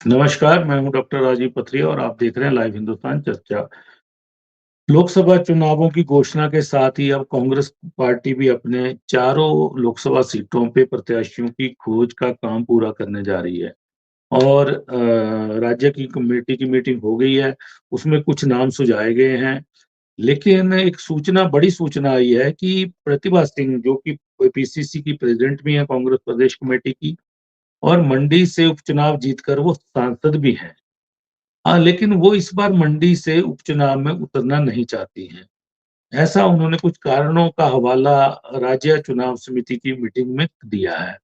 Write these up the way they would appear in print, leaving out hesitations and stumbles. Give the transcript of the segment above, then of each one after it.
नमस्कार, मैं हूँ डॉक्टर राजीव पथरिया और आप देख रहे हैं लाइव हिंदुस्तान चर्चा। लोकसभा चुनावों की घोषणा के साथ ही अब कांग्रेस पार्टी भी अपने चारों लोकसभा सीटों पे प्रत्याशियों की खोज का काम पूरा करने जा रही है और राज्य की कमेटी की मीटिंग हो गई है, उसमें कुछ नाम सुझाए गए हैं। लेकिन एक बड़ी सूचना आई है कि प्रतिभा सिंह जो कि पीसीसी की प्रेज़िडेंट भी हैं कांग्रेस प्रदेश कमेटी की और मंडी से उपचुनाव जीतकर वो सांसद भी हैं। हाँ, लेकिन वो इस बार मंडी से उपचुनाव में उतरना नहीं चाहती हैं। ऐसा उन्होंने कुछ कारणों का हवाला राज्य चुनाव समिति की मीटिंग में दिया है,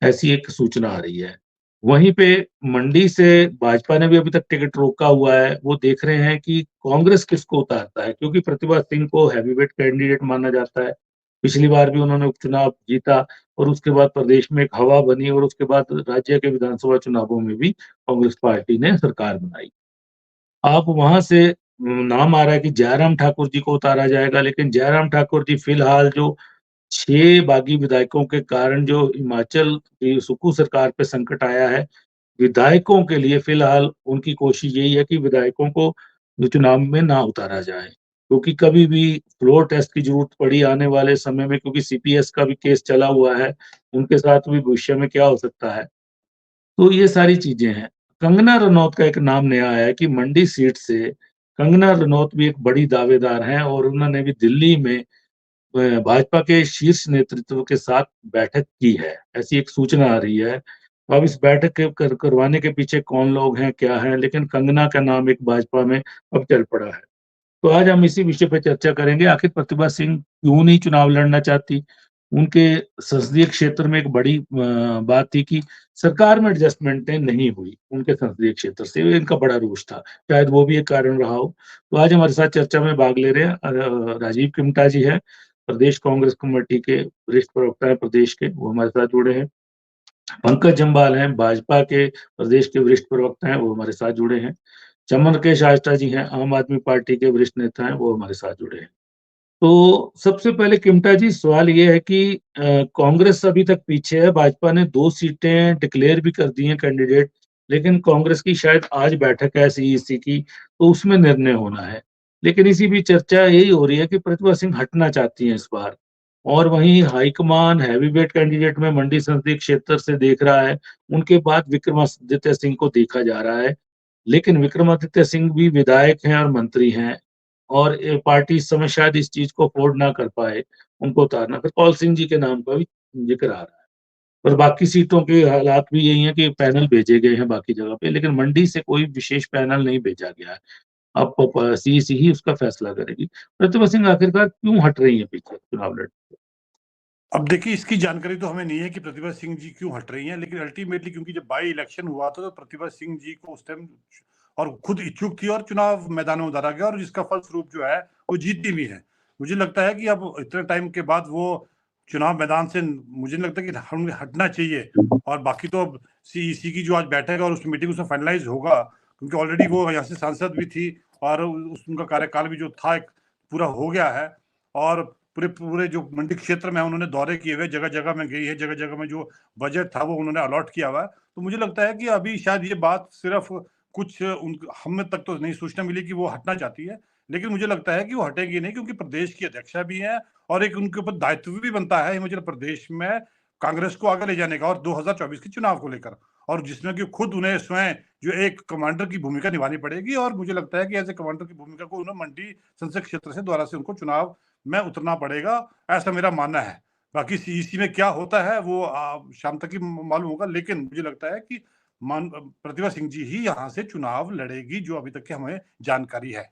ऐसी एक सूचना आ रही है। वहीं पे मंडी से भाजपा ने भी अभी तक टिकट रोका हुआ है, वो देख रहे हैं कि कांग्रेस किसको उतारता है क्योंकि प्रतिभा सिंह को हैवीवेट कैंडिडेट माना जाता है। पिछली बार भी उन्होंने उपचुनाव जीता और उसके बाद प्रदेश में एक हवा बनी और उसके बाद राज्य के विधानसभा चुनावों में भी कांग्रेस पार्टी ने सरकार बनाई। अब वहाँ से नाम आ रहा है कि जयराम ठाकुर जी को उतारा जाएगा, लेकिन जयराम ठाकुर जी फिलहाल जो 6 बागी विधायकों के कारण जो हिमाचल की सुक्खू सरकार पे संकट आया है, विधायकों के लिए फिलहाल उनकी कोशिश यही है कि विधायकों को चुनाव में ना उतारा जाए। क्योंकि कभी भी फ्लोर टेस्ट की ज़रूरत पड़ी आने वाले समय में क्योंकि सीपीएस का भी केस चला हुआ है, उनके साथ भी भविष्य में क्या हो सकता है। तो ये सारी चीज़ें हैं। कंगना रनौत का एक नाम नया आया है कि मंडी सीट से कंगना रनौत भी एक बड़ी दावेदार हैं और उन्होंने भी दिल्ली में भाजपा के शीर्ष नेतृत्व के साथ बैठक की है, ऐसी एक सूचना आ रही है। अब इस बैठक के करवाने के पीछे कौन लोग हैं, क्या हैं, लेकिन कंगना का नाम एक भाजपा में अब चल पड़ा है। तो आज हम इसी विषय पे चर्चा करेंगे, आखिर प्रतिभा सिंह क्यों नहीं चुनाव लड़ना चाहती? उनके संसदीय क्षेत्र में एक बड़ी बात थी कि सरकार में एडजस्टमेंटें नहीं हुई, उनके संसदीय क्षेत्र से, ये इनका बड़ा रोष था। शायद वो भी एक कारण रहा हो। तो आज हमारे साथ चर्चा में भाग ले रहे हैं राजीव किमटा जी हैं, प्रदेश कांग्रेस कमेटी के वरिष्ठ प्रवक्ता हैं प्रदेश के, वो हमारे साथ जुड़े हैं। पंकज जम्वाल हैं, भाजपा के प्रदेश के वरिष्ठ प्रवक्ता हैं, वो हमारे साथ जुड़े हैं। चमनकेश आष्टा जी हैं, आम आदमी पार्टी के वरिष्ठ नेता हैं, वो हमारे साथ जुड़े हैं। तो सबसे पहले किमटा जी सवाल ये है कि कांग्रेस अभी तक पीछे है, भाजपा ने 2 सीटें डिक्लेयर भी कर दी हैं कैंडिडेट, लेकिन कांग्रेस की शायद आज बैठक है सीईसी की, तो उसमें निर्णय होना है। लेकिन इसी बीच चर्चा यही हो रही है कि प्रतिभा सिंह हटना चाहती हैं इस बार और वहीं हाईकमान हैवीवेट कैंडिडेट में मंडी संसदीय क्षेत्र से देख रहा है, उनके बाद विक्रमादित्य सिंह को देखा जा रहा है। लेकिन विक्रमादित्य सिंह भी विधायक हैं और मंत्री हैं और पार्टी इस समय शायद इस चीज़ को अफ़ोर्ड ना कर पाए, उनको उतारना। फिर कौल सिंह जी के नाम का भी ज़िक्र आ रहा है। और बाकी सीटों के हालात भी यही हैं कि पैनल भेजे गए हैं बाकी जगह पे, लेकिन मंडी से कोई विशेष पैनल नहीं भेजा गया है। अब प सीईसी ही उसका फैसला करेगी। प्रतिभा सिंह आखिरकार क्यों हट रही हैं पीछे चुनाव लड़ने से? अब देखिए, इसकी जानकारी तो हमें नहीं है कि प्रतिभा सिंह जी क्यों हट रही हैं, लेकिन अल्टीमेटली क्योंकि जब बाई इलेक्शन हुआ था तो प्रतिभा सिंह जी को उस टाइम और खुद इच्छुक थी और चुनाव मैदान में उतारा गया और जिसका फलस्वरूप जो है वो जीती भी है। मुझे लगता है कि अब इतने टाइम के बाद वो चुनाव मैदान से मुझे नहीं लगता कि हमें हटना चाहिए। और बाकी तो अब सीईसी की जो आज बैठक है और उस मीटिंग उसमें फाइनलाइज होगा, क्योंकि ऑलरेडी वो यहाँ से सांसद भी थी और उनका कार्यकाल भी जो था एक पूरा हो गया है। और पूरे पूरे जो मंडी क्षेत्र में है उन्होंने दौरे किए हुए, जगह-जगह में गई है, जगह-जगह में जो बजट था वो उन्होंने अलॉट किया हुआ है। तो मुझे लगता है कि अभी शायद ये बात सिर्फ़ कुछ उन हमें तक तो नहीं सूचना मिली कि वो हटना चाहती है। लेकिन मुझे लगता है कि वो हटेंगी नहीं, क्योंकि प्रदेश की अध्यक्षा भी हैं और एक उनके ऊपर दायित्व भी बनता है हिमाचल प्रदेश में कांग्रेस को आगे ले जाने का और 2024 के चुनाव को लेकर। और जिसमें कि खुद उन्हें स्वयं जो एक कमांडर की भूमिका निभानी पड़ेगी और मुझे लगता है कि ऐसे कमांडर की भूमिका को उन्हें मंडी संसदीय क्षेत्र से दोबारा से उनको चुनाव में उतरना पड़ेगा, ऐसा मेरा मानना है। बाकी सीईसी में क्या होता है वो शाम तक ही मालूम होगा, लेकिन मुझे लगता है कि प्रतिभा सिंह जी ही यहाँ से चुनाव लड़ेगी, जो अभी तक की हमें जानकारी है।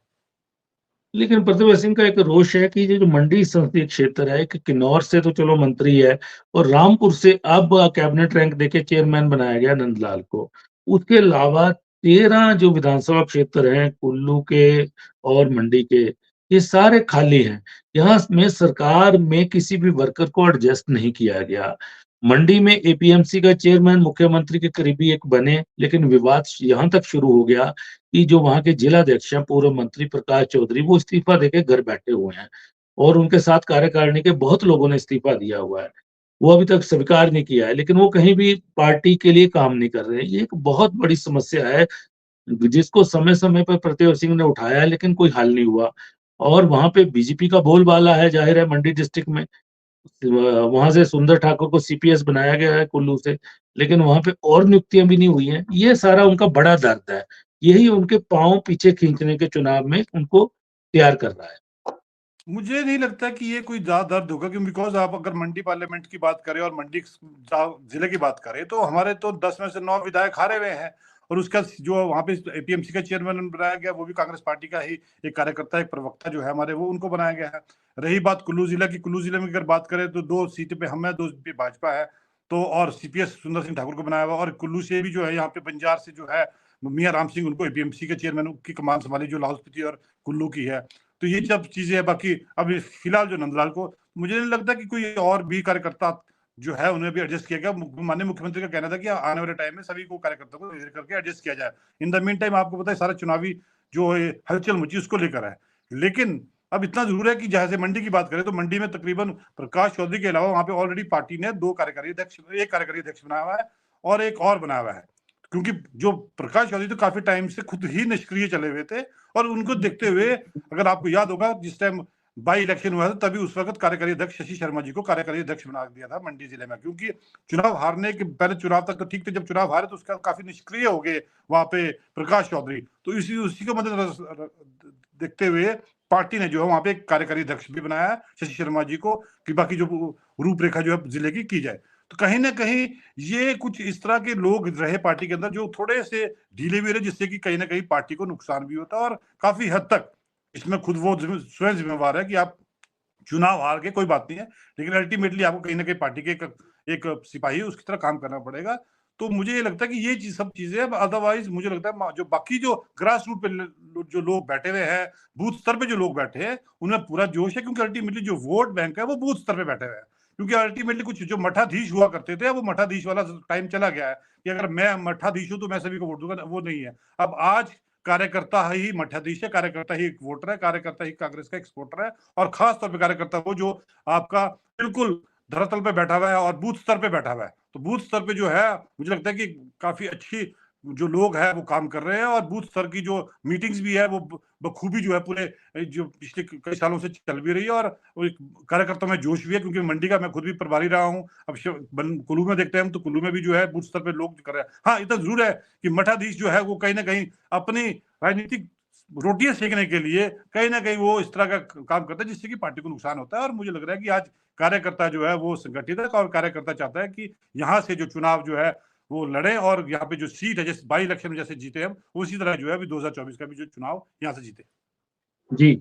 लेकिन प्रतिभा सिंह का एक रोष है कि ये जो मंडी संसदीय क्षेत्र है, कि किन्नौर से तो चलो मंत्री है और रामपुर से अब कैबिनेट रैंक देके चेयरमैन बनाया गया नंदलाल को। उसके अलावा 13 जो विधानसभा क्षेत्र हैं कुल्लू के और मंडी के, ये सारे खाली हैं। यहाँ में सरकार में किसी भी वर्कर को एडजस्ट नहीं किया गया। मंडी में एपीएमसी का चेयरमैन मुख्यमंत्री के करीबी एक बने, लेकिन विवाद यहाँ तक शुरू हो गया कि जो वहाँ के जिलाध्यक्ष हैं, पूर्व मंत्री प्रकाश चौधरी, वो इस्तीफा देके घर बैठे हुए हैं और उनके साथ कार्यकारिणी के बहुत लोगों ने इस्तीफा दिया हुआ है। वो अभी तक स्वीकार नहीं किया है, लेकिन वो कहीं भी पार्टी के लिए काम नहीं कर रहे हैं। ये एक बहुत बड़ी समस्या है, जिसको समय-समय पर प्रतिभा सिंह ने उठाया है, लेकिन कोई हल नहीं हुआ। और वहाँ पे बीजेपी का बोलबाला है, ज़ाहिर है मंडी डिस्ट्रिक्ट में। वहाँ से सुंदर ठाकुर को सीपीएस बनाया गया है कुल्लू से, लेकिन वहाँ पे और नियुक्तियाँ भी नहीं हुई हैं। ये सारा उनका बड़ा दर्द है। यही उनके पाँव पीछे खींचने के चुनाव में उनको तैयार कर रहा है। मुझे नहीं लगता कि ये कोई ज़्यादा दर्द होगा, क्योंकि बिकॉज़ आप अगर मंडी पार्लियामेंट की बात करें और मंडी ज़िले की बात करें, तो हमारे तो 10 में से 9 विधायक हारे हुए हैं, और उसका जो वहाँ पे एपीएमसी का चेयरमैन बनाया गया, वो भी कांग्रेस पार्टी का ही एक कार्यकर्ता, एक प्रवक्ता जो है हमारे, वो उनको बनाया गया है। रही बात कुल्लू ज़िला की, कुल्लू ज़िले में अगर बात करें तो 2 सीट पे हम हैं, 2 पे भाजपा है। तो और सीपीएस सुंदर सिंह ठाकुर को बनाया हुआ, और कुल्लू से भी जो है यहाँ पे बंजार से जो है मियाँ राम सिंह, उनको एपीएमसी के चेयरमैन की कमान संभाली, जो लाहौल स्पीति और कुल्लू की है। तो ये सब चीजें है। बाकी अभी फिलहाल जो नंदलाल को, मुझे नहीं लगता कि कोई और भी कार्यकर्ता जो है उन्हें भी एडजस्ट किया गया। माननीय मुख्यमंत्री का कहना था कि आने वाले टाइम में सभी को कार्यकर्ताओं को धीरे करके एडजस्ट किया जाए। इन द मीन टाइम आपको पता है सारा चुनावी जो हलचल मची उसको लेकर है। लेकिन अब इतना जरूर है कि जैसे मंडी की बात करें तो मंडी में तकरीबन प्रकाश चौधरी के अलावा वहां पे ऑलरेडी पार्टी ने 2 कार्यकारी अध्यक्ष, एक कार्यकारी अध्यक्ष बनाया हुआ है और एक और बनाया हुआ है। क्योंकि जो प्रकाश चौधरी तो काफी टाइम से खुद ही निष्क्रिय चले हुए थे, और उनको देखते हुए, अगर आपको याद होगा जिस टाइम बाई इलेक्शन हुआ था, तभी उस वक्त कार्यकारी अध्यक्ष शशि शर्मा जी को कार्यकारी अध्यक्ष बना दिया था मंडी जिले में। क्योंकि चुनाव हारने के पहले, चुनाव तक तो ठीक थे, जब चुनाव हारे तो उसका काफी निष्क्रिय हो गए वहां पे प्रकाश चौधरी। तो उसी को मद्देनजर देखते हुए पार्टी ने जो है वहां पे एक कार्यकारी अध्यक्ष भी बनाया है शशि शर्मा जी को, कि बाकी जो रूपरेखा जो है जिले की जाए। तो कहीं ना कहीं ये कुछ इस तरह के लोग रहे पार्टी के अंदर जो थोड़े से ढीले भी रहे, जिससे कि कहीं ना कहीं पार्टी को नुकसान भी होता है, और काफी हद तक इसमें खुद वो स्वयं जिम्मेवार है कि आप चुनाव हार के कोई बात नहीं है, लेकिन अल्टीमेटली आपको कहीं ना कहीं पार्टी के एक सिपाही उसकी तरह काम करना पड़ेगा। तो मुझे ये लगता है कि ये चीज, सब चीजें, अदरवाइज मुझे लगता है जो बाकी जो ग्रास रूट पे जो लोग बैठे हुए हैं, बूथ स्तर पे जो लोग बैठे हैं, उनमें पूरा जोश है, क्योंकि अल्टीमेटली जो वोट बैंक है वो बूथ स्तर पे बैठे हुए हैं। क्योंकि अल्टीमेटली कुछ जो मठाधीश हुआ करते थे, वो मठाधीश वाला टाइम चला गया है कि अगर मैं मठाधीश हूं तो मैं सभी को वोट दूंगा, वो नहीं है। अब आज कार्यकर्ता ही मठाधीश है, कार्यकर्ता ही एक वोटर है, कार्यकर्ता ही कांग्रेस का एक्सपोर्टर है, और खास तौर पे कार्यकर्ता वो जो आपका बिल्कुल धरातल पे बैठा हुआ है और बूथ स्तर पे बैठा हुआ है। तो बूथ स्तर पे जो है मुझे लगता है कि काफी अच्छी जो लोग हैं वो काम कर रहे हैं, और बूथ स्तर की जो मीटिंग्स भी है वो बखूबी जो है पूरे जो पिछले कई सालों से चल भी रही है, और कार्यकर्ताओं में जोश भी है। क्योंकि मंडी का मैं खुद भी प्रभारी रहा हूँ। अब कुल्लू में देखते हैं हम, तो कुल्लू में भी जो है बूथ स्तर पे लोग कर रहे हैं। हाँ, इतना जरूर है कि मठाधीश जो है वो कहीं ना कहीं अपनी राजनीतिक रोटियां सेकने के लिए कहीं ना कहीं वो इस तरह का काम करता है, जिससे कि पार्टी को नुकसान होता है। और मुझे लग रहा है कि आज कार्यकर्ता जो है वो संगठित है, और कार्यकर्ता चाहता है कि यहाँ से जो चुनाव जो है वो लड़े, और यहाँ पे जो सीट है, जैसे बाई इलेक्शन में जैसे जीते हम, उसी तरह जो है अभी 2024 का भी जो चुनाव यहाँ से जीते। जी।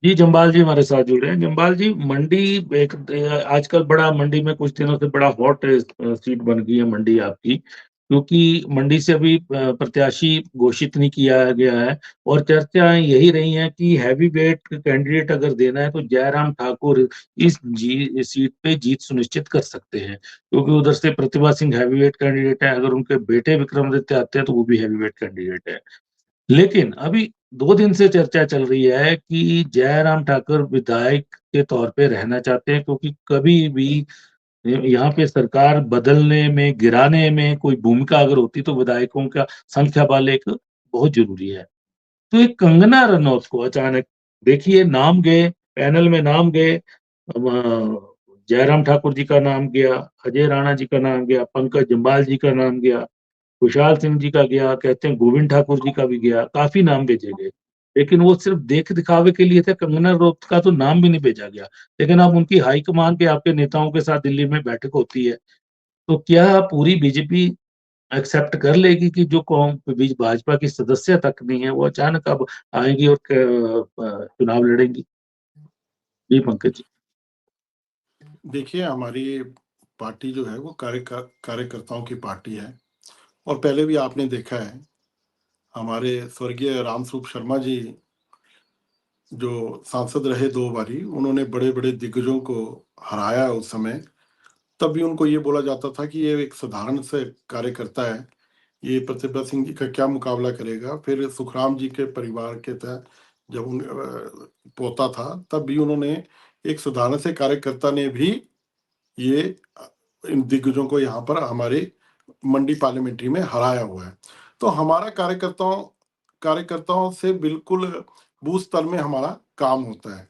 जी, जम्बाल जी हमारे साथ जुड़े हैं। जम्बाल जी, मंडी एक आजकल बड़ा मंडी में कुछ दिनों से बड़ा हॉट सीट बन गई है मंडी आपकी, क्योंकि मंडी से अभी प्रत्याशी घोषित नहीं किया गया है, और चर्चाएँ यही रही हैं कि हैवीवेट कैंडिडेट अगर देना है तो जयराम ठाकुर इस सीट पे जीत सुनिश्चित कर सकते हैं। क्योंकि उधर से प्रतिभा सिंह हैवीवेट कैंडिडेट है, अगर उनके बेटे विक्रमादित्य आते हैं तो वो भी हैवीवेट कैंडिडेट है। लेकिन अभी 2 दिन से चर्चा चल रही है कि जयराम ठाकुर विधायक के तौर पे रहना चाहते हैं, क्योंकि कभी भी यहाँ पे सरकार बदलने में, गिराने में कोई भूमिका अगर होती तो विधायकों का संख्या बल एक बहुत ज़रूरी है। तो एक कंगना रनौत को अचानक देखिए नाम गए, पैनल में नाम गए, जयराम ठाकुर जी का नाम गया, अजय राणा जी का नाम गया, पंकज जम्बाल जी का नाम गया, खुशहाल सिंह जी का गया, कहते हैं गोविंद ठाकुर जी का भी गया, काफ़ी नाम भेजे गए। लेकिन वो सिर्फ़ देख-दिखावे के लिए थे, कंगना रनौत का तो नाम भी नहीं भेजा गया। लेकिन अब उनकी हाईकमान के आपके नेताओं के साथ दिल्ली में बैठक होती है, तो क्या पूरी बीजेपी एक्सेप्ट कर लेगी कि जो बीच भाजपा की सदस्य तक नहीं है, वो अचानक अब आएँगी और चुनाव लड़ेंगी? जी, पंकज जी। देखिए, हमारी पार्टी जो है वो कार्यकर्ताओं की पार्टी है, और पहले भी आपने देखा है, हमारे स्वर्गीय रामस्वरूप शर्मा जी जो सांसद रहे 2 बारी, उन्होंने बड़े-बड़े दिग्गजों को हराया उस समय। तब भी उनको ये बोला जाता था कि ये एक साधारण से कार्यकर्ता है, ये प्रतिभा सिंह जी का क्या मुकाबला करेगा। फिर सुखराम जी के परिवार के तहत जब पोता था, तब भी उन्होंने, एक साधारण से कार्यकर्ता ने भी ये इन दिग्गजों को यहाँ पर हमारे मंडी पार्लियामेंट्री में हराया हुआ है। तो हमारा कार्यकर्ताओं से बिल्कुल बूथ स्तर में हमारा काम होता है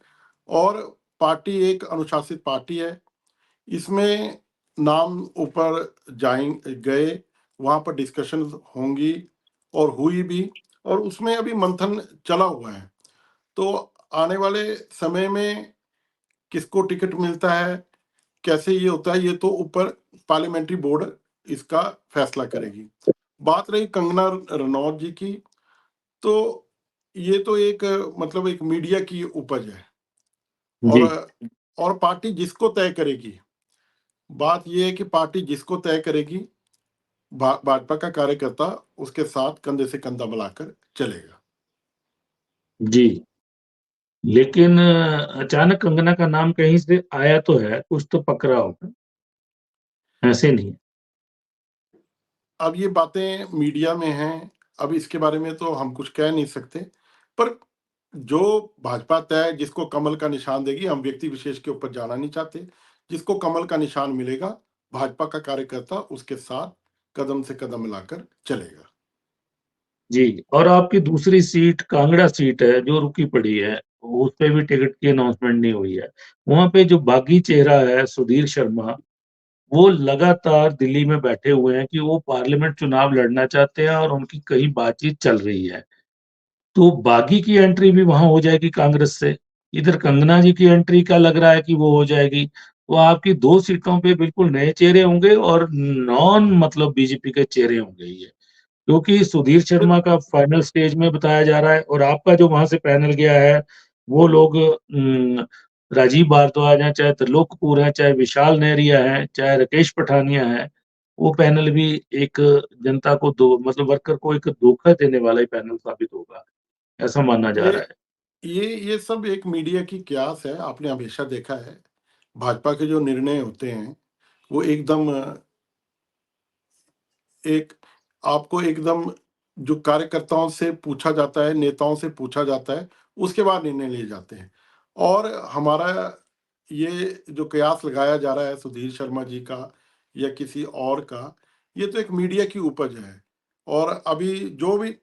और पार्टी एक अनुशासित पार्टी है। इसमें नाम ऊपर गए, वहाँ पर डिस्कशन होंगी और हुई भी, और उसमें अभी मंथन चला हुआ है। तो आने वाले समय में किसको टिकट मिलता है, कैसे ये होता है, ये तो ऊपर पार्लियामेंट्री बोर्ड इसका फैसला करेगी। बात रही कंगना रनौत जी की, तो ये तो एक मतलब एक मीडिया की उपज है जी और पार्टी जिसको तय करेगी, बात ये है कि पार्टी जिसको तय करेगी, भाजपा का कार्यकर्ता उसके साथ कंधे से कंधा मिलाकर चलेगा। जी। लेकिन अचानक कंगना का नाम कहीं से आया तो है, कुछ तो पकड़ा होगा, ऐसे नहीं। अब ये बातें मीडिया में हैं, अब इसके बारे में तो हम कुछ कह नहीं सकते, पर जो भाजपा तय जिसको कमल का निशान देगी, हम व्यक्ति विशेष के ऊपर जाना नहीं चाहते। जिसको कमल का निशान मिलेगा, भाजपा का कार्यकर्ता उसके साथ कदम से कदम मिलाकर चलेगा। जी, और आपकी दूसरी सीट कांगड़ा सीट है जो रुकी पड़ी है, उस पे भी टिकट की अनाउंसमेंट नहीं हुई है। वहाँ पे जो बागी चेहरा है सुधीर शर्मा, वो लगातार दिल्ली में बैठे हुए हैं कि वो पार्लियामेंट चुनाव लड़ना चाहते हैं और उनकी कहीं बातचीत चल रही है। तो बागी की एंट्री भी वहां हो जाएगी कांग्रेस से। इधर कंगना जी की एंट्री का लग रहा है कि वो हो जाएगी। तो आपकी 2 सीटों पे बिल्कुल नए चेहरे होंगे और नॉन मतलब बीजेपी के चेहरे होंगे ये। क्योंकि सुधीर शर्मा का फाइनल स्टेज में बताया जा रहा है और आपका जो वहां से पैनल गया है, वो लोग राजीव भारद्वाज हैं, चाहे त्रिलोक कपूर हैं, चाहे विशाल नेहरिया हैं, चाहे राकेश पठानिया हैं, वो पैनल भी एक जनता को दो मतलब वर्कर को एक धोखा देने वाला ही पैनल साबित होगा, ऐसा माना जा ये रहा है। ये सब एक मीडिया की क्यास है। आपने हमेशा देखा है, भाजपा के जो निर्णय होते हैं, वो एकदम एक आपको एकदम जो कार्यकर्ताओं से पूछा जाता है, नेताओं से पूछा जाता है, उसके बाद निर्णय लिए जाते हैं। और हमारा ये जो कयास लगाया जा रहा है सुधीर शर्मा जी का या किसी और का, ये तो एक मीडिया की उपज है। और अभी जो भी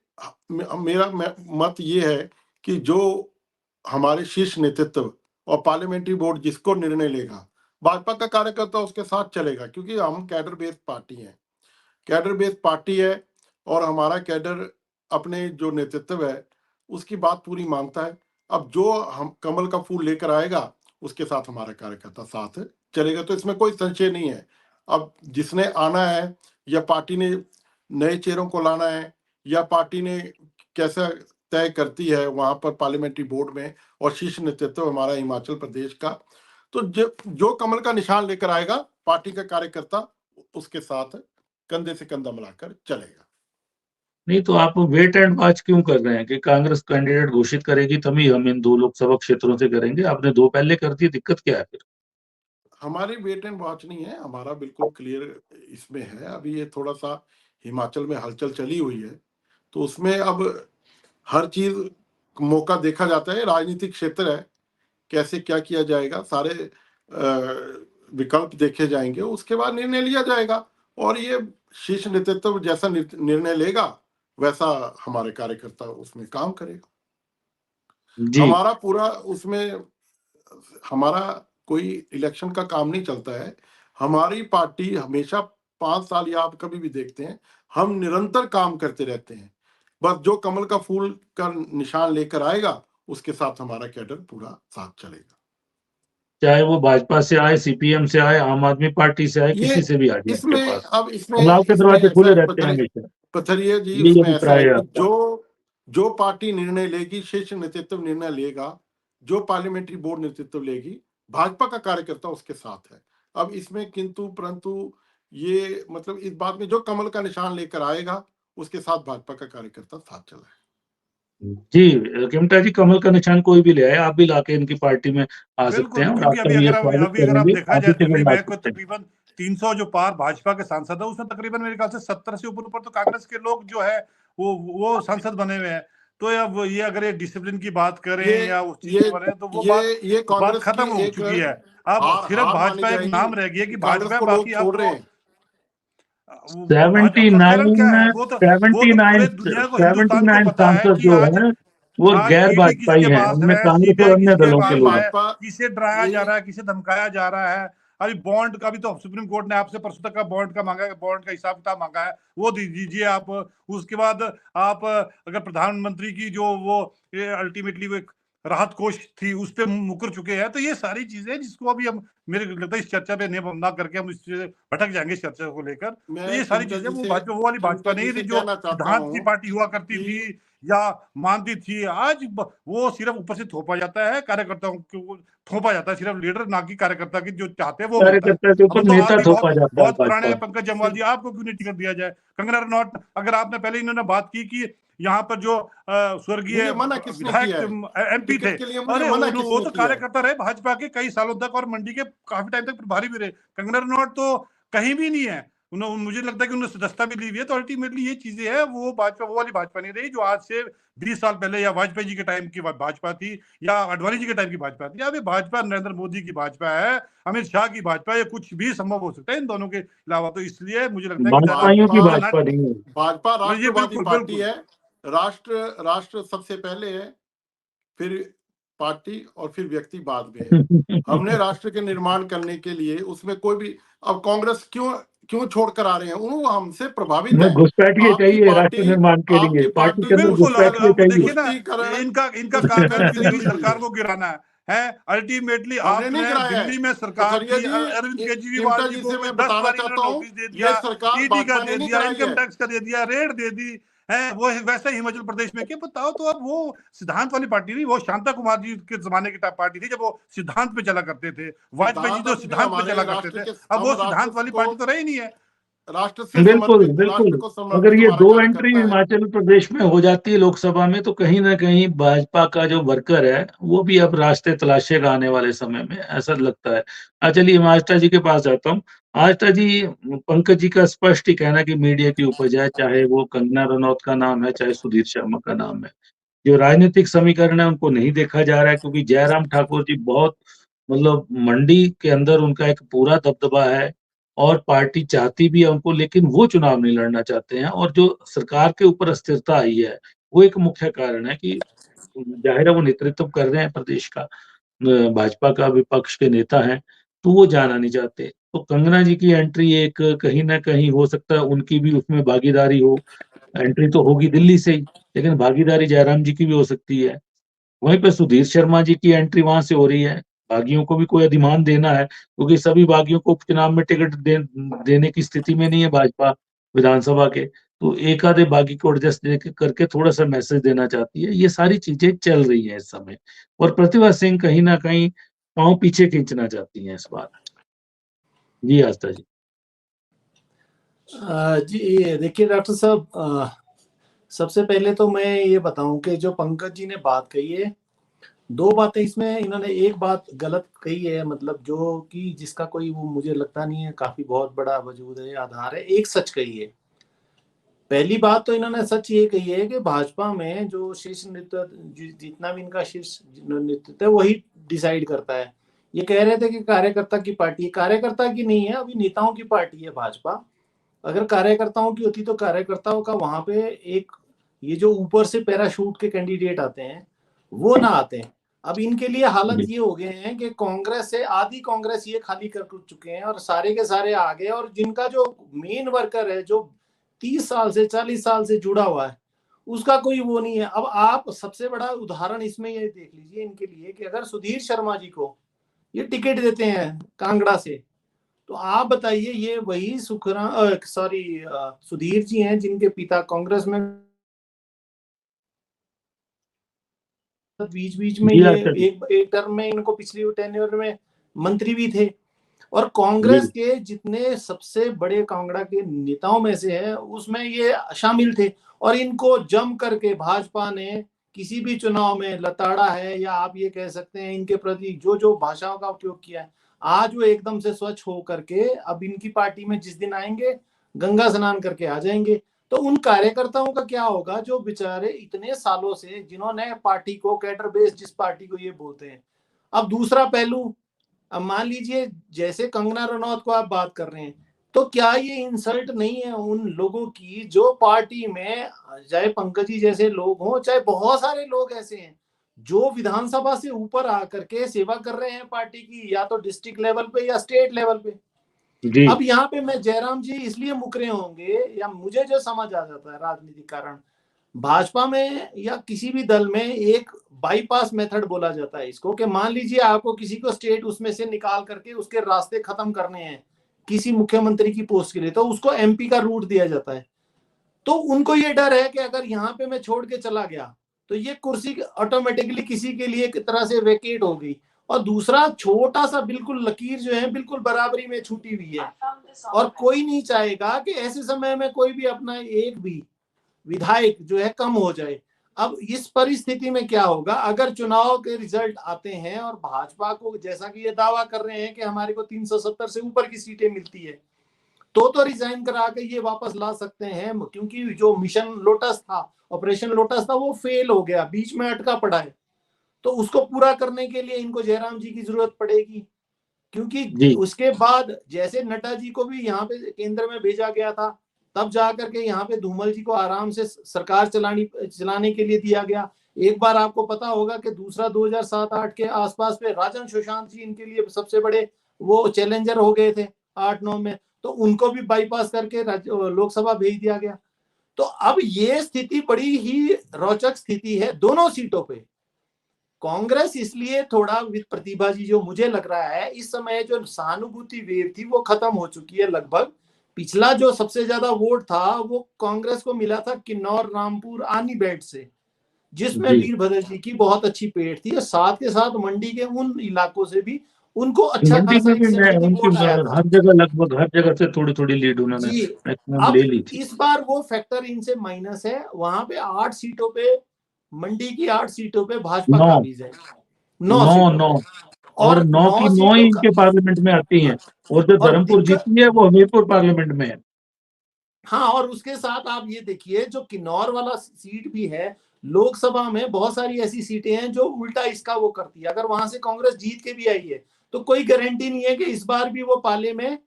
मेरा मत ये है कि जो हमारे शीर्ष नेतृत्व और पार्लियामेंट्री बोर्ड जिसको निर्णय लेगा, भाजपा का कार्यकर्ता उसके साथ चलेगा, क्योंकि हम कैडर बेस्ड पार्टी हैं। कैडर बेस्ड पार्टी है और हमारा कैडर अपने जो नेतृत्व है उसकी बात पूरी मानता है। अब जो हम कमल का फूल लेकर आएगा, उसके साथ हमारा कार्यकर्ता साथ चलेगा, तो इसमें कोई संशय नहीं है। अब जिसने आना है, या पार्टी ने नए चेहरों को लाना है, या पार्टी ने कैसा तय करती है वहां पर पार्लियामेंट्री बोर्ड में और शीर्ष नेतृत्व हमारा हिमाचल प्रदेश का, तो जो कमल का निशान लेकर आएगा, पार्टी का कार्यकर्ता उसके साथ कंधे से कंधा मिलाकर चलेगा। नहीं तो आप वेट एंड वॉच क्यों कर रहे हैं कि कांग्रेस कैंडिडेट घोषित करेगी तभी हम इन 2 लोकसभा क्षेत्रों से करेंगे? आपने 2 पहले कर दी, दिक्कत क्या है फिर? हमारी वेट एंड वॉच नहीं है, हमारा बिल्कुल क्लियर इसमें है। अभी ये थोड़ा सा हिमाचल में हलचल चली हुई है, तो उसमें अब हर चीज मौका देखा जाता है। राजनीतिक क्षेत्र है, कैसे क्या किया जाएगा, सारे विकल्प देखे जाएंगे, उसके बाद निर्णय लिया जाएगा। और ये शीर्ष नेतृत्व जैसा निर्णय लेगा, वैसा हमारे कार्यकर्ता उसमें काम करेगा। जी। हमारा पूरा उसमें हमारा कोई इलेक्शन का काम नहीं चलता है। हमारी पार्टी हमेशा 5 साल, या आप कभी भी देखते हैं, हम निरंतर काम करते रहते हैं। बस जो कमल का फूल का निशान लेकर आएगा, उसके साथ हमारा कैडर पूरा साथ चलेगा। चाहे वो भाजपा से आए, सीपीएम से आए, आम आदमी पार्टी से आए, ये किसी से भी आ जाए आपके इसमें पास। अब इसमें हम आपके इसमें दरवाजे ऐसा खुले है रहते हैं हमेशा। पथरिया जी, यही उसमें ऐसा अभिप्राय है है कि आपका। जो पार्टी निर्णय लेगी, शीर्ष नेतृत्व निर्णय लेगा, जो पार्लियामेंट्री बोर्ड नेतृत्व लेगी, भाजपा का कार्यकर्ता उसके साथ है। अब इसमें किंतु परंतु ये मतलब इस बात में जो कमल का निशान लेकर आएगा, उसके साथ भाजपा का कार्यकर्ता साथ चला है। जी, किमटा जी कमल का निशान कोई भी ले आए, आप भी लाके इनकी पार्टी में आ सकते हैं बिल्कुल, और क्योंकि आपका भी ये स्वागत अभी अगर आप करेंगे, देखा आप भी जाए दिल्ली टिकट ला में कोई सकते हैं। तकरीबन 300 जो पार भाजपा के सांसद है, उसमें तकरीबन मेरे ख्याल से 70 से ऊपर तो कांग्रेस के लोग जो है वो सांसद बने हुए हैं। तो अब ये अगर ये डिसिप्लिन की बात ये करें या उस चीज ये की बात करें, तो वो ये बात ये बात कांग्रेस की खत्म हो एक चुकी है। अब हार सिर्फ हार मानी भाजपा एक जाएगी नाम रह गया कि कि कांग्रेस भाजपा, को लोग बाकी अब छोड़ रहे तो हैं। भाजपा का कारण क्या है? वो तो 79 पूरे दुनिया को, हिंदुस्तान को 79 पता है सांसद कि जो आज है वो आज गैर ईडी भाजपाई किसके हैं, पास उनमें है, कांग्रेस और सीबीआई अन्य किसके दलों के पास लोग लेकिन हैं। है, भाजपा किसे डराया जा ये रहा है, किसे धमकाया जा रहा है। अभी बॉन्ड का भी तो सुप्रीम कोर्ट ने आपसे परसों तक का बॉन्ड का मांगा है, बॉन्ड का हिसाब किताब मांगा है, वो दे दीजिए आप। उसके बाद आप अगर प्रधानमंत्री की जो वो अल्टीमेटली वो एक राहत कोष थी उस पे मुकर चुके हैं, तो ये सारी चीजें जिसको अभी हम, मेरे को लगता है इस चर्चा पे ना करके हम इससे भटक जाएंगे इस चर्चा को लेकर। तो मैं ये सारी चीजें वो भाजपा, वो वाली भाजपा चिंता जी नहीं से रही जो कहना चाहता सिद्धांत की हूँ पार्टी हुआ करती थी कि या मानती थी। आज वो सिर्फ ऊपर से थोपा जाता है, कार्यकर्ताओं को थोपा जाता है, सिर्फ लीडर ना कि कार्यकर्ता की जो चाहते हैं वो मिलता है। कार्यकर्ता के ऊपर हम तो आज नेता भी थोपा बहुत जाता है बहुत पुराने भाजपा। हैं। पंकज जम्वाल जी, सिर्फ आपको क्यों नहीं टिकट दिया जाए? कंगना रनौत, अगर आपने पहले इन्होंने बात की कि यहाँ पर जो स्वर्गीय मुझे मना किसने विधायक किया है एमपी थे, टिकट के लिए? मुझे अरे मना वो किसने तो किया है? कार्यकर्ता रहे भाजपा के कई सालों तक और मंडी के काफी टाइम तक प्रभारी भी रहे। कंगना रनौत तो कहीं भी नहीं है, मुझे लगता है कि उन्होंने सदस्यता भी ली हुई है। तो अल्टीमेटली ये चीजें है, वो भाजपा वो वाली भाजपा नहीं रही जो आज से 20 साल पहले या वाजपेयी जी के टाइम की भाजपा थी या आडवाणी जी के टाइम की भाजपा थी। अभी भाजपा नरेंद्र मोदी की भाजपा है, अमित शाह की भाजपा है, कुछ भी संभव हो सकता है इन दोनों के अलावा। तो इसलिए मुझे लगता है कि भाजपाइयों की भाजपा भाजपा नहीं है। भाजपा ये राष्ट्रवादी बिल्कुल पार्टी बिल्कुल है। राष्ट्र राष्ट्र सबसे पहले है, फिर पार्टी और फिर व्यक्ति बाद में है। हमने राष्ट्र के निर्माण करने के लिए उसमें कोई भी, अब कांग्रेस क्यों क्यों छोड़कर आ रहे हैं? उन्होंने हमसे प्रभावित हमें है। घुसपैठिए आपकी चाहिए राष्ट्र पार्टी निर्माण के लिए, आपकी पार्टी के पार्टी अंदर बिल्कुल। और घुसपैठिए अब देखिए ना, तुष्टीकरण इनका काम है तुष्टीकरण से चुनी हुई जुड़ी हुई सरकार है। को गिराना है। अल्टीमेटली हमने नहीं आपने गिराया है। दिल्ली में सरकार कचरिया थी, जी, अरविंद केजरीवाल चिमटा जी जी को से मैं 10 बताना बार चाहता इन्होंने हूँ, नोटिस दे ये दिया, सरकार ईडी का भाजपा ने दे नहीं दिया, कराई इनकम है। टैक्स का दे दिया, रेड दे दी है। वो वैसे हिमाचल प्रदेश में क्या बताओ। तो अब वो सिद्धांत वाली पार्टी नहीं, वो शांता कुमार जी के जमाने की पार्टी थी जब वो सिद्धांत पे चला करते थे। वाजपेयी जी सिद्धांत तो अभी भी सिद्धांत पे हमारे चला करते राष्ट्र थे, के, अब हम वो सिद्धांत वाली पार्टी तो रही नहीं है। राष्ट्र से बिल्कुल समर्पित, राष्ट्र बिल्कुल। को अगर समर्पित ये हमारा दो एंट्री कार्यकर्ता है। हिमाचल प्रदेश में हो जाती है लोकसभा में, तो कहीं ना कहीं भाजपा का जो वर्कर है वो भी अब रास्ते तलाशेगा आने वाले समय में, ऐसा लगता है। चलिए मैं आस्था जी के पास जाता हूँ। आस्था जी, पंकज जी का स्पष्ट ही कहना कि मीडिया की उपज है, चाहे वो कंगना रनौत का नाम है चाहे सुधीर शर्मा का नाम है। जो राजनीतिक समीकरण है उनको नहीं देखा जा रहा है, क्योंकि जयराम ठाकुर जी बहुत, मतलब मंडी के अंदर उनका एक पूरा दबदबा है और पार्टी चाहती भी है उनको, लेकिन वो चुनाव नहीं लड़ना चाहते हैं। और जो सरकार के ऊपर अस्थिरता आई है वो एक मुख्य कारण है कि जाहिर है वो नेतृत्व कर रहे हैं प्रदेश का, भाजपा का विपक्ष के नेता हैं, तो वो जाना नहीं चाहते। तो कंगना जी की एंट्री एक कहीं ना कहीं हो सकता है उनकी भी उसमें भागीदारी हो। एंट्री तो होगी दिल्ली से ही, लेकिन भागीदारी जयराम जी की भी हो सकती है। वहीं पे सुधीर शर्मा जी की एंट्री वहां से हो रही है। बागियों को भी कोई अधिमान देना है, क्योंकि सभी बागियों को उपचुनाव में टिकट देने की स्थिति में नहीं है भाजपा विधानसभा के। तो एक आधे बागी को एडजस्ट करके थोड़ा सा मैसेज देना चाहती है। ये सारी चीजें चल रही हैं इस समय, और प्रतिभा सिंह कहीं ना कहीं पांव पीछे खींचना चाहती हैं इस बार। जी आस्था जी। जी देखिए डॉक्टर साहब, सबसे पहले तो मैं ये बताऊं कि जो पंकज जी ने बात कही है, दो बातें इसमें इन्होंने एक बात गलत कही है, मतलब जो कि जिसका कोई वो मुझे लगता नहीं है काफी बहुत बड़ा वजूद है, आधार है। एक सच कही है। पहली बात तो इन्होंने सच ये कही है कि भाजपा में जो शीर्ष नेतृत्व, जितना भी इनका शीर्ष नेतृत्व है वही डिसाइड करता है। ये कह रहे थे कि कार्यकर्ता की पार्टी, कार्यकर्ता की नहीं है, अभी नेताओं की पार्टी है भाजपा। अगर कार्यकर्ताओं की होती तो कार्यकर्ताओं का वहां पे एक, ये जो ऊपर से पैराशूट के कैंडिडेट आते हैं वो ना आते हैं। अब इनके लिए हालत ये हो गए हैं कि कांग्रेस से आधी कांग्रेस ये खाली कर चुके हैं और सारे के सारे आ गए, और जिनका जो मेन वर्कर है जो 30 साल से 40 साल से जुड़ा हुआ है उसका कोई वो नहीं है। अब आप सबसे बड़ा उदाहरण इसमें ये देख लीजिए इनके लिए कि अगर सुधीर शर्मा जी को ये टिकट देते हैं कांगड़ा से, तो आप बताइए ये वही सुधीर जी हैं जिनके पिता कांग्रेस में बीच बीच में जी ये आस्था जी। एक टर्म में इनको पिछली टेन्योर में मंत्री भी थे, और जी कांग्रेस के जितने सबसे बड़े कांगड़ा के नेताओं में से है उसमें ये शामिल थे। और इनको जम करके भाजपा ने किसी भी चुनाव में लताड़ा है, या आप ये कह सकते हैं इनके प्रति जो जो भाषाओं का उपयोग किया है, आज वो एकदम से स्वच्छ हो करके अब इनकी पार्टी में जिस दिन आएंगे गंगा स्नान करके आ जाएंगे। तो उन कार्यकर्ताओं का क्या होगा जो बेचारे इतने सालों से जिन्होंने पार्टी को कैडर बेस जिस पार्टी को ये बोलते हैं। अब दूसरा पहलू, अब मान लीजिए जैसे कंगना रनौत को आप बात कर रहे हैं, तो क्या ये इंसल्ट नहीं है उन लोगों की जो पार्टी में, चाहे पंकज जी जैसे लोग हों, चाहे बहुत सारे लोग ऐसे हैं जो विधानसभा से ऊपर आकर के सेवा कर रहे हैं पार्टी की, या तो डिस्ट्रिक्ट लेवल पे या स्टेट लेवल पे। जी अब यहाँ पे मैं जयराम जी इसलिए मुकरे होंगे, या मुझे जो समझ आ जाता है राजनीतिक कारण, भाजपा में या किसी भी दल में एक बाईपास मेथड बोला जाता है इसको, कि मान लीजिए आपको किसी को स्टेट उसमें से निकाल करके उसके रास्ते खत्म करने हैं किसी मुख्यमंत्री की पोस्ट के लिए, तो उसको एमपी का रूट दिया जाता है। तो उनको ये डर है कि अगर यहाँ पे मैं छोड़ के चला गया तो ये कुर्सी ऑटोमेटिकली किसी के लिए एक तरह से वेकेट हो गई। और दूसरा, छोटा सा बिल्कुल लकीर जो है बिल्कुल बराबरी में छूटी हुई है, और कोई नहीं चाहेगा कि ऐसे समय में कोई भी अपना एक भी विधायक जो है कम हो जाए। अब इस परिस्थिति में क्या होगा, अगर चुनाव के रिजल्ट आते हैं और भाजपा को, जैसा कि ये दावा कर रहे हैं कि हमारे को 370 से ऊपर की सीटें मिलती है, तो रिजाइन करा के ये वापस ला सकते हैं, क्योंकि जो मिशन लोटस था, ऑपरेशन लोटस था, वो फेल हो गया, बीच में अटका पड़ा है। तो उसको पूरा करने के लिए इनको जयराम जी की जरूरत पड़ेगी, क्योंकि जी उसके बाद जैसे नड्डा जी को भी यहाँ पे केंद्र में भेजा गया था, तब जाकर के यहाँ पे धूमल जी को आराम से सरकार चलाने के लिए दिया गया। एक बार आपको पता होगा कि दूसरा 2007-8 के आसपास पे राजन सुशांत जी इनके लिए सबसे बड़े वो चैलेंजर हो गए थे 8-9 में, तो उनको भी बाईपास करके लोकसभा भेज दिया गया। तो अब ये स्थिति बड़ी ही रोचक स्थिति है दोनों सीटों पे। कांग्रेस इसलिए थोड़ा विद प्रतिभा जी, जो मुझे लग रहा है इस समय जो सहानुभूति वेव थी वो खत्म हो चुकी है लगभग। पिछला जो सबसे ज्यादा वोट था वो कांग्रेस को मिला था किन्नौर, रामपुर, आनी बेल्ट से, जिसमें जी वीरभद्र जी की बहुत अच्छी पेड़ थी, और साथ के साथ मंडी के उन इलाकों से भी उनको अच्छा मंडी खासा में एक भी मैं 70 उनकी वोट आया था। हर जगह, लगभग हर जगह से थोड़ी थोड़ी लीड उन्होंने जी, मैक्सिमम अब ले ली थी। इस बार वो फैक्टर इनसे माइनस है, वहां पे 8 सीटों पे, मंडी की 8 सीटों पे भाजपा 9 काबिज है, 9 9 सीटों 9 पे, और और 9 की 9 9 ही सीटों का। इनके पार्लियामेंट में आती हैं, और जो और धर्मपुर दिक्कत, जीती है वो हमीरपुर पार्लियामेंट में है। हाँ, और उसके साथ आप ये देखिए जो किन्नौर वाला सीट भी है, लोकसभा में बहुत सारी ऐसी सीटें हैं जो उल्टा इसका वो करती है। अगर वहां से कांग्रेस जीत के भी आई है तो कोई गारंटी नहीं है कि इस बार भी वो पाले में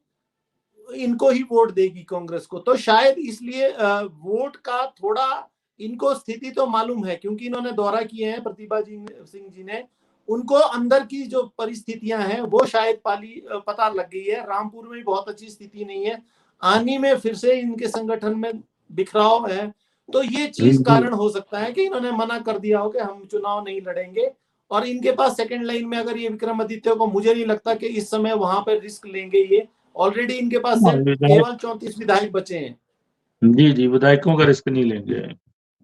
इनको ही वोट देगी कांग्रेस को। तो शायद इसलिए वोट का थोड़ा इनको स्थिति तो मालूम है, क्योंकि इन्होंने दौरा किए हैं प्रतिभा जी सिंह जी ने, उनको अंदर की जो परिस्थितियां हैं वो शायद पता लग गई है। रामपुर में बहुत अच्छी स्थिति नहीं है, आनी में फिर से इनके संगठन में बिखराव है, तो ये चीज जी कारण हो सकता है कि इन्होंने मना कर दिया हो कि हम चुनाव नहीं लड़ेंगे। और इनके पास सेकंड लाइन में अगर ये विक्रमादित्य को, मुझे नहीं लगता कि इस समय वहां पर रिस्क लेंगे ये। ऑलरेडी इनके पास हाँ, सिर्फ विधायक, केवल 34 विधायक बचे हैं। जी जी विधायकों का रिस्क नहीं लेंगे,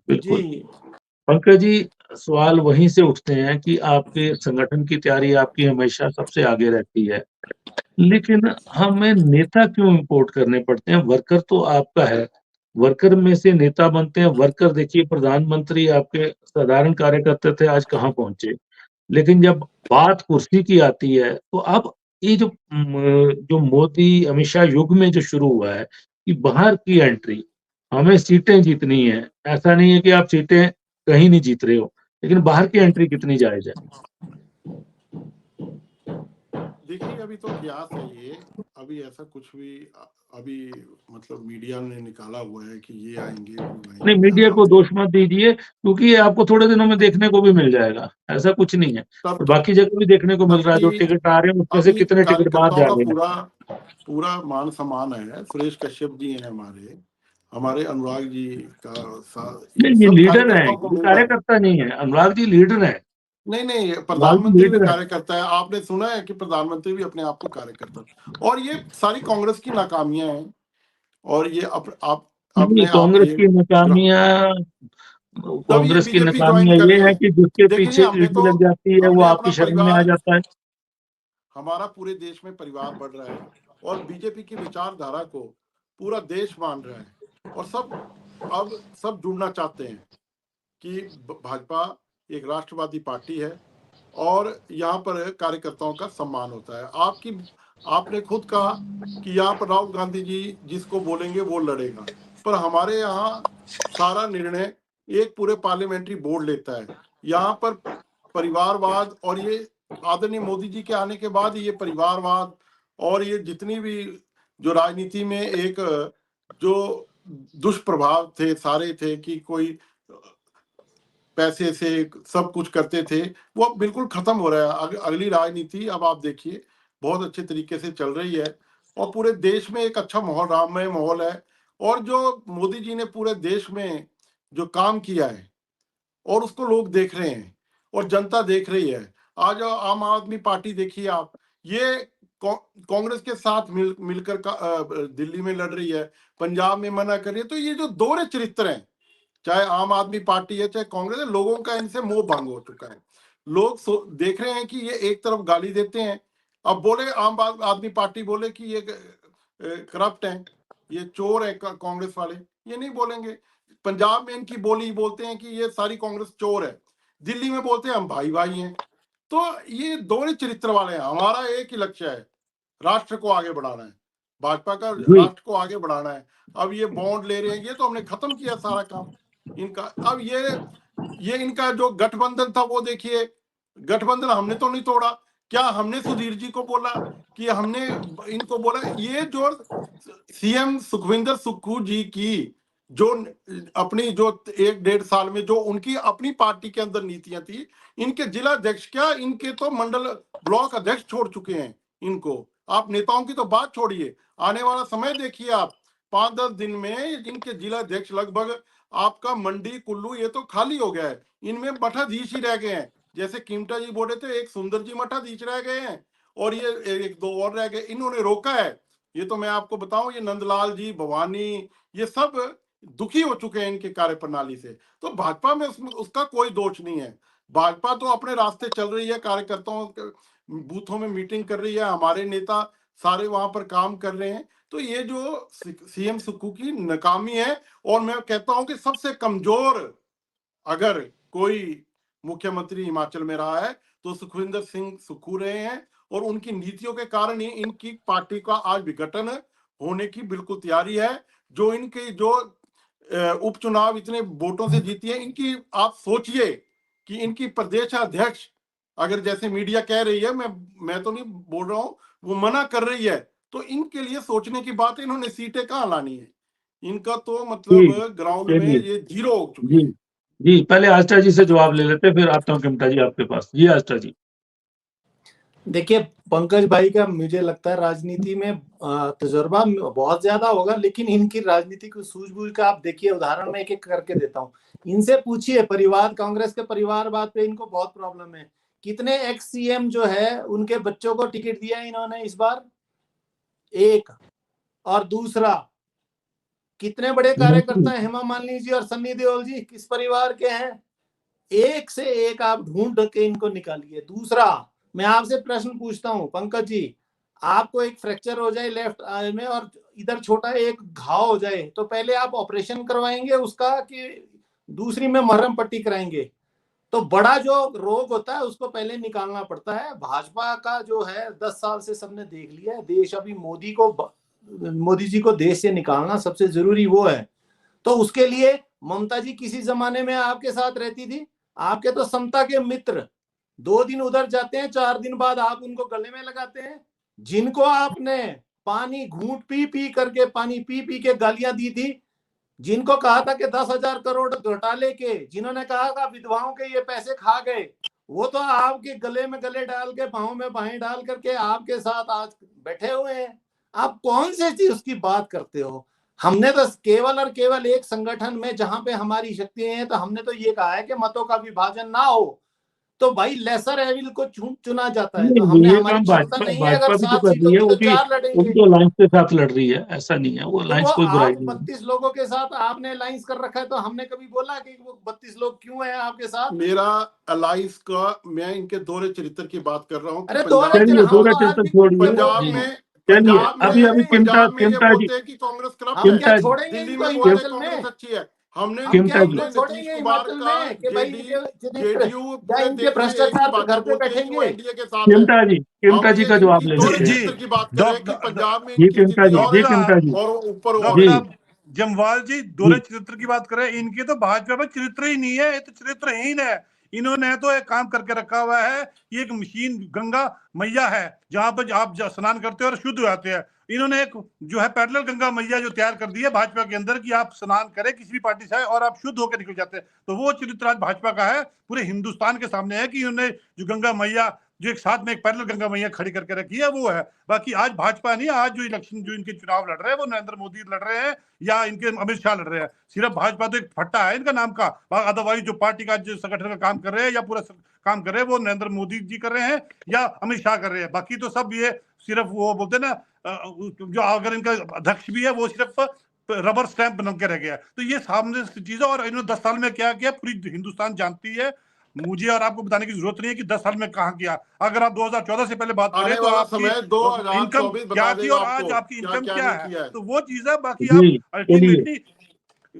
बिल्कुल। जी पंकज जी, सवाल वहीं से उठते हैं कि आपके संगठन की तैयारी आपकी हमेशा सबसे आगे रहती है, लेकिन हमें नेता क्यों इंपोर्ट करने पड़ते हैं? वर्कर तो आपका है, वर्कर में से नेता बनते हैं। वर्कर देखिए, प्रधानमंत्री आपके साधारण कार्यकर्ता थे, आज कहाँ पहुंचे। लेकिन जब बात कुर्सी की आती है तो अब ये जो मोदी अमित शाह युग में जो शुरू हुआ है कि बाहर की एंट्री, हमें सीटें जीतनी है। ऐसा नहीं है कि आप सीटें कहीं नहीं जीत रहे हो, लेकिन बाहर की एंट्री कितनी जायज है? देखिए, अभी तो कयास है ये। अभी ऐसा कुछ भी अभी मतलब मीडिया ने निकाला हुआ है कि ये आएंगे वो नहीं, आएंगे, मीडिया को आराम से। दोष मत दीजिए, क्योंकि ये आपको थोड़े दिनों में देखने को भी मिल जाएगा, ऐसा कुछ नहीं है। तब और बाकी जगह भी देखने को मिल रहा है, जो सबकी टिकट आ रहे हैं उसमें से अभी कितने टिकट बाहर कार्यकर्ताओं जा का रहे हैं। पूरा पूरा मान सम्मान है। सुरेश कश्यप जी हैं हमारे, हमारे अनुराग जी का नहीं, ये सब लीडर हैं, कार्यकर्ताओं को ये मिल रहा है। कार्यकर्ता नहीं है। अनुराग जी लीडर हैं, नहीं नहीं, अनुराग जी प्रधानमंत्री भी लीडर हैं। कार्यकर्ता है। आपने सुना है कि प्रधानमंत्री भी अपने आप को कार्यकर्ता, और ये सारी कांग्रेस की नाकामियां हैं। और ये आप नहीं, अपने आप कांग्रेस ये की नाकामियां, तब ये कांग्रेस की बीजेपी ज्वाइन नाकामियां कर ये रहे है हैं। कि जिसके देखिए जी, पीछे ईडी लग जाती है वो हमने आपकी अपना शरण में आ परिवार, जाता है। हमारा पूरे देश में परिवार बढ़ रहा है, और बीजेपी की विचारधारा को पूरा देश मान रहा है, और अब सब जुड़ना चाहते हैं कि भाजपा एक राष्ट्रवादी पार्टी है, और यहाँ पर कार्यकर्ताओं का सम्मान होता है। आपने खुद कहा कि यहाँ पर राहुल गांधी जी जिसको बोलेंगे वो लड़ेगा, पर हमारे यहाँ सारा निर्णय एक पूरे पार्लियामेंट्री बोर्ड लेता है। यहाँ पर परिवारवाद और ये आदरणीय मोदी जी के आने के बाद ये परिवारवाद और ये जितनी भी जो राजनीति में एक जो दुष्प्रभाव थे सारे थे कि कोई पैसे से सब कुछ करते थे, वो बिल्कुल खत्म हो रहा है। अगली राजनीति अब आप देखिए बहुत अच्छे तरीके से चल रही है और पूरे देश में एक अच्छा माहौल, राममय माहौल है। और जो मोदी जी ने पूरे देश में जो काम किया है और उसको लोग देख रहे हैं और जनता देख रही है। आज आम आदमी पार्टी देखिए आप, ये कांग्रेस के साथ मिलकर दिल्ली में लड़ रही है, पंजाब में मना कर रही है। तो ये जो दोहरे चरित्र हैं, चाहे आम आदमी पार्टी है चाहे कांग्रेस है, लोगों का इनसे मोह भंग हो चुका है। लोग देख रहे हैं कि ये एक तरफ गाली देते हैं, अब बोले आम आदमी पार्टी बोले कि ये करप्ट है, ये चोर है कांग्रेस वाले, ये नहीं बोलेंगे। पंजाब में इनकी बोली बोलते हैं कि ये सारी कांग्रेस चोर है, दिल्ली में बोलते हैं हम भाई भाई हैं। तो ये दोहरे चरित्र वाले हैं। हमारा एक ही लक्ष्य है, राष्ट्र को आगे बढ़ाना है, भाजपा का राष्ट्र को आगे बढ़ाना है। अब ये बॉन्ड ले रहे हैं, ये तो हमने खत्म किया सारा काम इनका। अब ये इनका जो गठबंधन था वो देखिए, गठबंधन हमने तो नहीं तोड़ा। क्या हमने सुधीर जी को बोला कि हमने इनको बोला? ये जो सीएम सुखविंदर सुक्खू जी की जो अपनी जो 1-1.5 साल में जो उनकी अपनी पार्टी के अंदर नीतियां थी, इनके जिला अध्यक्ष क्या, इनके तो मंडल ब्लॉक अध्यक्ष छोड़ चुके हैं इनको। आप नेताओं की तो बात छोड़िए, आने वाला समय देखिए आप, 5-10 दिन में इनके जिला अध्यक्ष लगभग आपका मंडी कुल्लू ये तो खाली हो गया है। इनमें मठाधीश ही रह गए हैं, जैसे कीमटा जी बोले थे एक सुंदर जी मठाधीश रह गए हैं और ये 1-2 और रह गए। इन्होंने रोका है, ये तो मैं आपको बताऊं, ये नंदलाल जी, भवानी, ये सब दुखी हो चुके हैं इनके कार्य प्रणाली से। तो भाजपा में उसका कोई दोष नहीं है। भाजपा तो अपने रास्ते चल रही है, कार्यकर्ताओं के बूथों में मीटिंग कर रही है, हमारे नेता सारे वहां पर काम कर रहे हैं। तो ये जो सीएम सुक्खू की नाकामी है, और मैं कहता हूं कि सबसे कमजोर अगर कोई मुख्यमंत्री हिमाचल में रहा है तो सुखविंदर सिंह सुक्खू रहे हैं, और उनकी नीतियों के कारण ही इनकी पार्टी का आज विघटन होने की बिल्कुल तैयारी है। जो इनके जो उपचुनाव इतने वोटों से जीती है, इनकी आप सोचिए कि इनकी प्रदेश अध्यक्ष अगर जैसे मीडिया कह रही है, मैं तो नहीं बोल रहा हूं, वो मना कर रही है, तो इनके लिए सोचने की बात है, इन्होंने सीटें कहाँ लानी है? इनका तो मतलब ग्राउंड में ये जीरो हो चुके हैं। जी, पहले आस्था जी से जवाब ले लेते, फिर आता हूँ कीमटा जी आपके पास। जी आस्था जी। देखिए पंकज भाई का मुझे लगता है राजनीति में तजुर्बा बहुत ज्यादा होगा, लेकिन इनकी राजनीति की सूझबूझ का आप देखिए, उदाहरण मैं एक एक करके देता हूँ। इनसे पूछिए परिवार, कांग्रेस के परिवारवाद पे इनको बहुत प्रॉब्लम है। कितने एक्स सीएम जो है उनके बच्चों को टिकट दिया इन्होंने इस बार? एक। और दूसरा, कितने बड़े कार्यकर्ता हैं हेमा मालिनी जी और सन्नी देओल जी, किस परिवार के हैं? एक से एक आप ढूंढ के इनको निकालिए। दूसरा, मैं आपसे प्रश्न पूछता हूं पंकज जी, आपको एक फ्रैक्चर हो जाए लेफ्ट आई में और इधर छोटा एक घाव हो जाए, तो पहले आप ऑपरेशन करवाएंगे उसका कि दूसरी में मरहम पट्टी कराएंगे? तो बड़ा जो रोग होता है उसको पहले निकालना पड़ता है। भाजपा का जो है 10 साल से सबने देख लिया है, देश अभी मोदी जी को देश से निकालना सबसे जरूरी वो है। तो उसके लिए ममता जी किसी जमाने में आपके साथ रहती थी, आपके तो समता के मित्र 2 दिन उधर जाते हैं, 4 दिन बाद आप उनको गले में लगाते हैं। जिनको आपने पानी घूंट पी पी करके, पानी पी पी के गालियां दी थी, जिनको कहा था कि 10,000 करोड़ घोटाले के, जिन्होंने कहा था विधवाओं के ये पैसे खा गए, वो तो आपके गले में गले डाल के, बाहों में बाहें डाल करके आपके साथ आज बैठे हुए हैं। आप कौन से चीज उसकी बात करते हो? हमने तो केवल और केवल एक संगठन में जहां पे हमारी शक्तियां हैं, तो हमने तो ये कहा है कि मतों का विभाजन ना हो। तो भाई लेसर एविल को चुना जाता है, तो हमने हमारी क्षमता नहीं है, अगर 7 सीटों की तो 4 लड़ेंगे। वो अलायंस के साथ लड़ रही है, ऐसा नहीं है, वो अलायंस कोई बुराई नहीं है। 32 लोगों के साथ आपने अलायंस कर रखा है, तो हमने कभी बोला कि वो 32 लोग क्यों हैं आपके साथ? मेरा अलायंस का, मैं इनके दोहरे चरित्र की बात कर रहा हूँ। अरे पंजाब में चलिए अभी किमटा जी की कांग्रेस करप्ट, छोड़ेंगे दिल्ली इनको में हिमाचल में। कांग्रेस अच्छी है। हमने छोड़ेंगे हिमाचल में कि भाई जेडीयू इनके भ्रष्टाचार पे घर पे बैठेंगे। एनडीए के साथ है। किमटा जी का जवाब ले लीजिए की बात करें कि पंजाब में और ऊपर जमवाल जी दोहरे चरित्र की बात करें, इनके तो भाजपा में चरित्र ही नहीं है, ये तो चरित्रहीन है। इन्होंने तो एक काम करके रखा हुआ है, ये एक मशीन गंगा मैया है जहां पर आप स्नान करते हो और शुद्ध हो जाते हैं। इन्होंने एक जो है पैरेलल गंगा मैया जो तैयार कर दी है भाजपा के अंदर कि आप स्नान करें किसी भी पार्टी से आए और आप शुद्ध होकर निकल जाते हैं। तो वो चरित्र आज भाजपा का है, पूरे हिंदुस्तान के सामने है कि इन्होंने जो गंगा मैया जो एक साथ में एक पैरेलल गंगा मैया खड़ी करके रखी है वो है। बाकी आज भाजपा नहीं, आज जो इलेक्शन जो इनके चुनाव लड़ रहे हैं वो नरेंद्र मोदी लड़ रहे हैं या इनके अमित शाह लड़ रहे हैं। सिर्फ भाजपा तो एक फट्टा है इनका नाम का, अदरवाइज जो पार्टी का जो संगठन का काम कर रहे हैं या पूरा काम कर रहे हैं वो नरेंद्र मोदी जी कर रहे हैं या अमित शाह कर रहे हैं। बाकी तो सब ये सिर्फ वो बोलते हैं ना जो अगर इनका अध्यक्ष भी है वो सिर्फ रबर स्टैंप बन के रह गया। तो ये सामने चीज है और इन्होंने 10 साल में क्या किया पूरी हिंदुस्तान जानती है। मुझे और आपको बताने की जरूरत नहीं है कि 10 साल में कहां किया। अगर आप 2014 से पहले बात करें तो आपकी इनकम क्या थी और आज आपकी इनकम क्या है, तो वो चीज है। बाकी आप अल्टीमेटली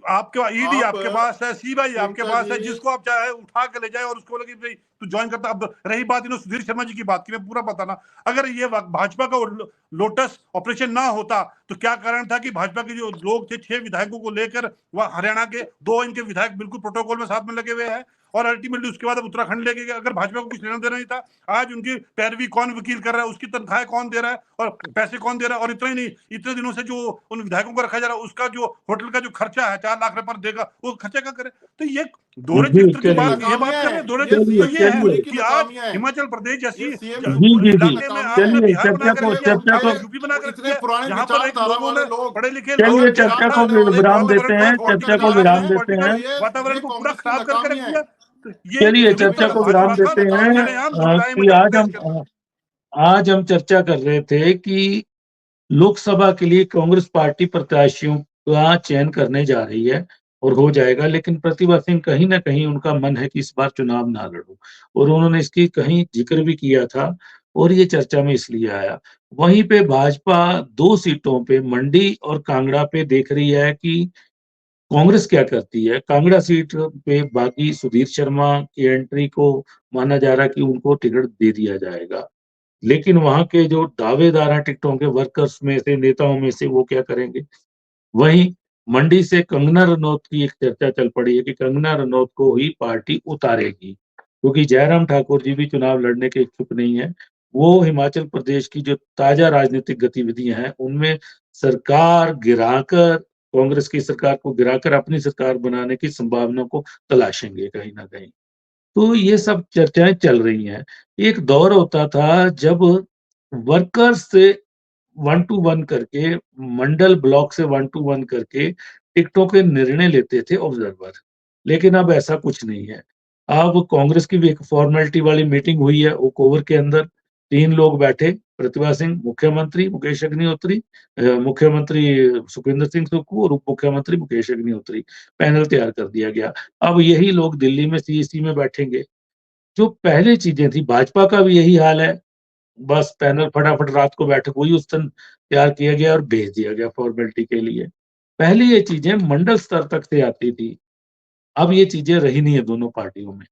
आपके ईडी आपके पास है, सीबीआई आपके पास है, जिसको आप चाहे उठा के ले जाए और उसको लगे भाई तू ज्वाइन करता। अब रही बात इन्होंने सुधीर शर्मा जी की बात की, मैं पूरा बताना, अगर ये भाजपा का लोटस ऑपरेशन ना होता तो क्या कारण था कि भाजपा के जो लोग थे 6 विधायकों को लेकर वह हरियाणा के 2 इनके विधायक बिल्कुल प्रोटोकॉल में साथ में लगे हुए हैं और अल्टीमेटली उसके बाद अब उत्तराखंड लेके गए। अगर भाजपा को कुछ लेना देना नहीं था, आज उनकी पैरवी कौन वकील कर रहा है, उसकी तनख्वाह कौन दे रहा है और पैसे कौन दे रहा है। और इतना ही नहीं, इतने दिनों से जो उन विधायकों को रखा जा रहा है उसका जो होटल का जो खर्चा है 4 लाख रुपए देगा वो खर्चा क्या करे। तो ये दोहरे चरित्र की बात ये बात कर रहे हैं। दोहरे चरित्र तो ये है कि आज हिमाचल प्रदेश जैसी इलाके में आपने बिहार बना कर यूपी बना कर जहां पर एक लोगों ने पढ़े लिखे लोग चर्चा को विराम देते हैं, चर्चा को विराम देते हैं, वातावरण को पूरा खराब करके रख दिया। चलिए चर्चा को विराम देते हैं कि आज हम चर्चा कर रहे थे कि लोकसभा के लिए कांग्रेस पार्टी प्रत्याशियों का चयन करने जा रही है और हो जाएगा, लेकिन प्रतिभा सिंह कहीं ना कहीं उनका मन है कि इस बार चुनाव ना लड़ो और उन्होंने इसकी कहीं जिक्र भी किया था और ये चर्चा में इसलिए आया। वहीं पे भाजपा 2 सीटों पे मंडी और कांगड़ा पे देख रही है कि कांग्रेस क्या करती है। कांगड़ा सीट पे बाकी सुधीर शर्मा की एंट्री को माना जा रहा है कि उनको टिकट दे दिया जाएगा, लेकिन वहां के जो दावेदार हैं टिकटों के वर्कर्स में से, नेताओं में से, वो क्या करेंगे। वहीं मंडी से कंगना रनौत की एक चर्चा चल पड़ी है कि कंगना रनौत को ही पार्टी उतारेगी क्योंकि जयराम ठाकुर जी भी चुनाव लड़ने के इच्छुक नहीं है। वो हिमाचल प्रदेश की जो ताजा राजनीतिक गतिविधियां हैं उनमें सरकार गिराकर, कांग्रेस की सरकार को गिराकर अपनी सरकार बनाने की संभावना को तलाशेंगे कहीं ना कहीं। तो ये सब चर्चाएं चल रही हैं। एक दौर होता था जब वर्कर्स से 1 to 1 करके, मंडल ब्लॉक से 1 to 1 करके टिकटों के निर्णय लेते थे ऑब्जर्वर, लेकिन अब ऐसा कुछ नहीं है। अब कांग्रेस की भी एक फॉर्मेलिटी वाली मीटिंग हुई है ओक ओवर के अंदर, 3 लोग बैठे, प्रतिभा सिंह, मुख्यमंत्री मुकेश अग्निहोत्री, मुख्यमंत्री सुखविंदर सिंह सुक्खू और उप मुख्यमंत्री मुकेश अग्निहोत्री, पैनल तैयार कर दिया गया। अब यही लोग दिल्ली में सीईसी में बैठेंगे। जो पहले चीजें थी, भाजपा का भी यही हाल है, बस पैनल फटाफट रात को बैठक हुई, उस दिन तैयार किया गया और भेज दिया गया फॉर्मेलिटी के लिए। पहले ये चीजें मंडल स्तर तक से आती थी, अब ये चीजें रही नहीं है दोनों पार्टियों में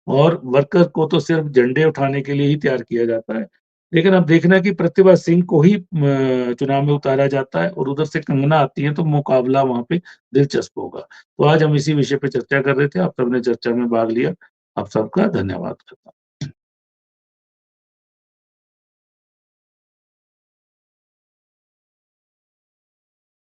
और वर्कर को तो सिर्फ झंडे उठाने के लिए ही तैयार किया जाता है। लेकिन अब देखना कि प्रतिभा सिंह को ही चुनाव में उतारा जाता है और उधर से कंगना आती है तो मुकाबला वहां पे दिलचस्प होगा। तो आज हम इसी विषय पे चर्चा कर रहे थे, आप सबने चर्चा में भाग लिया, आप सबका धन्यवाद करता हूँ।